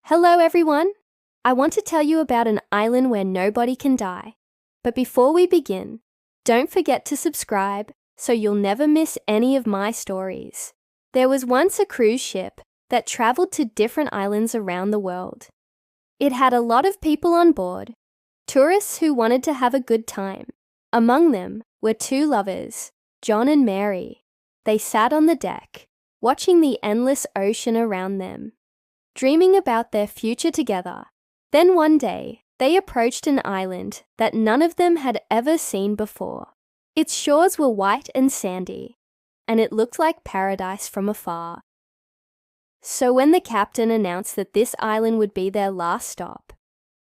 Hello everyone! I want to tell you about an island where nobody can die. But before we begin, don't forget to subscribe so you'll never miss any of my stories. There was once a cruise ship that traveled to different islands around the world. It had a lot of people on board, tourists who wanted to have a good time. Among them were two lovers, John and Mary. They sat on the deck, watching the endless ocean around them, dreaming about their future together. Then one day, they approached an island that none of them had ever seen before. Its shores were white and sandy, and it looked like paradise from afar. So when the captain announced that this island would be their last stop,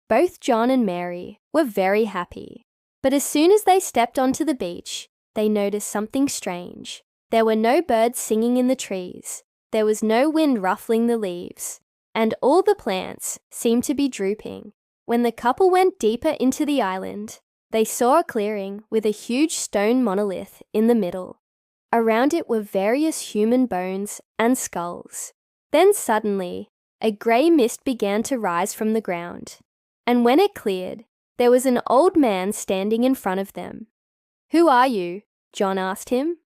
both John and Mary were very happy. But as soon as they stepped onto the beach, they noticed something strange. There were no birds singing in the trees. There was no wind ruffling the leaves, and all the plants seemed to be drooping. When the couple went deeper into the island, they saw a clearing with a huge stone monolith in the middle. Around it were various human bones and skulls. Then suddenly, a grey mist began to rise from the ground, and when it cleared, there was an old man standing in front of them. "Who are you?" John asked him.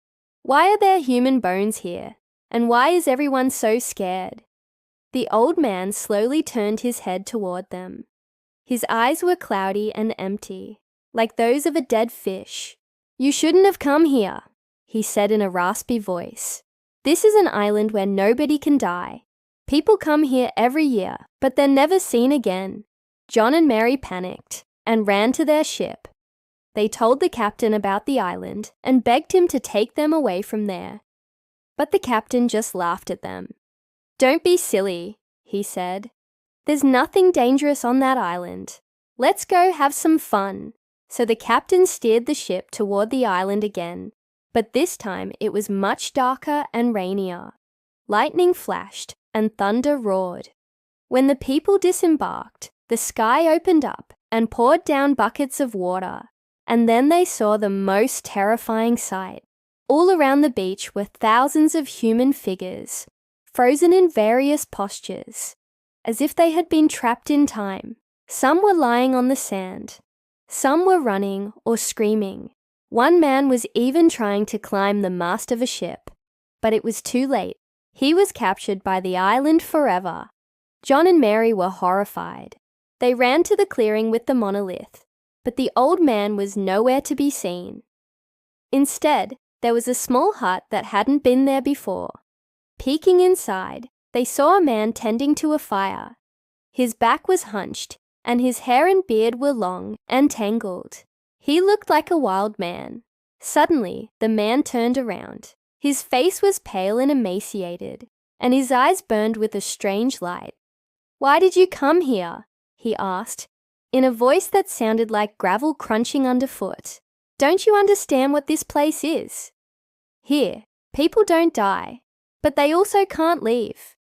"Why are there human bones here? And why is everyone so scared?" The old man slowly turned his head toward them. His eyes were cloudy and empty, like those of a dead fish. "You shouldn't have come here," he said in a raspy voice. "This is an island where nobody can die. People come here every year, but they're never seen again." John and Mary panicked and ran to their ship. They told the captain about the island and begged him to take them away from there. But the captain just laughed at them. "Don't be silly," he said. "There's nothing dangerous on that island. Let's go have some fun." So the captain steered the ship toward the island again, but this time it was much darker and rainier. Lightning flashed and thunder roared. When the people disembarked, the sky opened up and poured down buckets of water, and then they saw the most terrifying sight. All around the beach were thousands of human figures, frozen in various postures, as if they had been trapped in time. Some were lying on the sand. Some were running or screaming. One man was even trying to climb the mast of a ship, but it was too late. He was captured by the island forever. John and Mary were horrified. They ran to the clearing with the monolith, but the old man was nowhere to be seen. Instead, there was a small hut that hadn't been there before. Peeking inside, they saw a man tending to a fire. His back was hunched, and his hair and beard were long and tangled. He looked like a wild man. Suddenly, the man turned around. His face was pale and emaciated, and his eyes burned with a strange light. "Why did you come here?" he asked, in a voice that sounded like gravel crunching underfoot. "Don't you understand what this place is? Here, people don't die, but they also can't leave.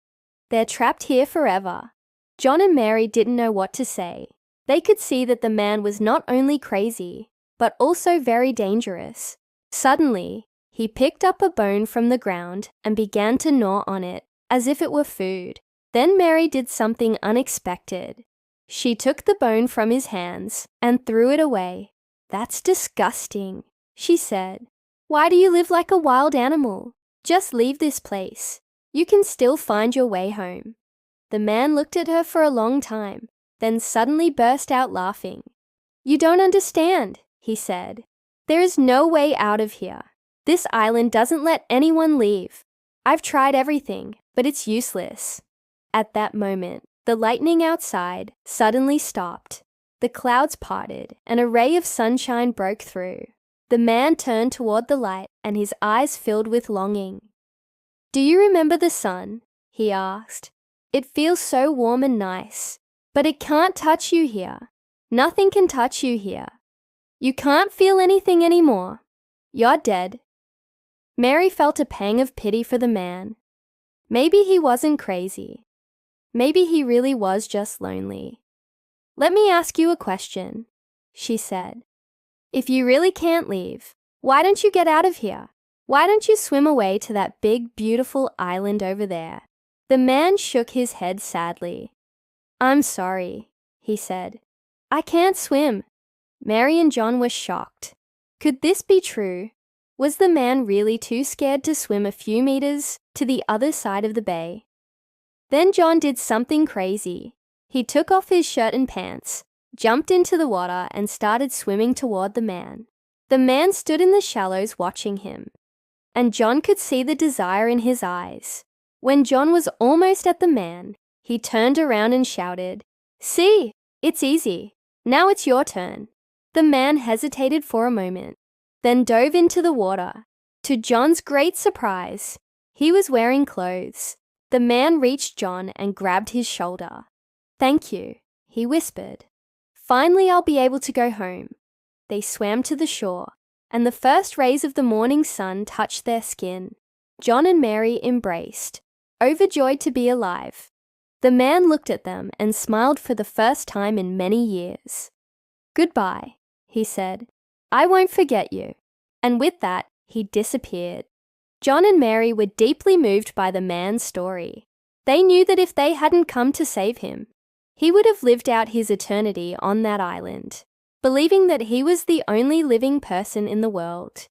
They're trapped here forever." John and Mary didn't know what to say. They could see that the man was not only crazy, but also very dangerous. Suddenly, he picked up a bone from the ground and began to gnaw on it, as if it were food. Then Mary did something unexpected. She took the bone from his hands and threw it away. "That's disgusting," she said. "Why do you live like a wild animal? Just leave this place. You can still find your way home." The man looked at her for a long time, then suddenly burst out laughing. "You don't understand," he said. "There is no way out of here. This island doesn't let anyone leave. I've tried everything, but it's useless." At that moment, the lightning outside suddenly stopped. The clouds parted, and a ray of sunshine broke through. The man turned toward the light, and his eyes filled with longing. "Do you remember the sun?" he asked. "It feels so warm and nice, but it can't touch you here. Nothing can touch you here. You can't feel anything anymore. You're dead." Mary felt a pang of pity for the man. Maybe he wasn't crazy. Maybe he really was just lonely. "Let me ask you a question," she said. "If you really can't leave, why don't you get out of here? Why don't you swim away to that big, beautiful island over there?" The man shook his head sadly. "I'm sorry," he said. "I can't swim." Mary and John were shocked. Could this be true? Was the man really too scared to swim a few meters to the other side of the bay? Then John did something crazy. He took off his shirt and pants, jumped into the water, and started swimming toward the man. The man stood in the shallows watching him, and John could see the desire in his eyes. When John was almost at the man, he turned around and shouted, "See, it's easy. Now it's your turn." The man hesitated for a moment, then dove into the water. To John's great surprise, he was wearing clothes. The man reached John and grabbed his shoulder. "Thank you," he whispered. "Finally, I'll be able to go home." They swam to the shore, and the first rays of the morning sun touched their skin. John and Mary embraced, overjoyed to be alive. The man looked at them and smiled for the first time in many years. "Goodbye," he said. "I won't forget you." And with that, he disappeared. John and Mary were deeply moved by the man's story. They knew that if they hadn't come to save him, he would have lived out his eternity on that island, believing that he was the only living person in the world.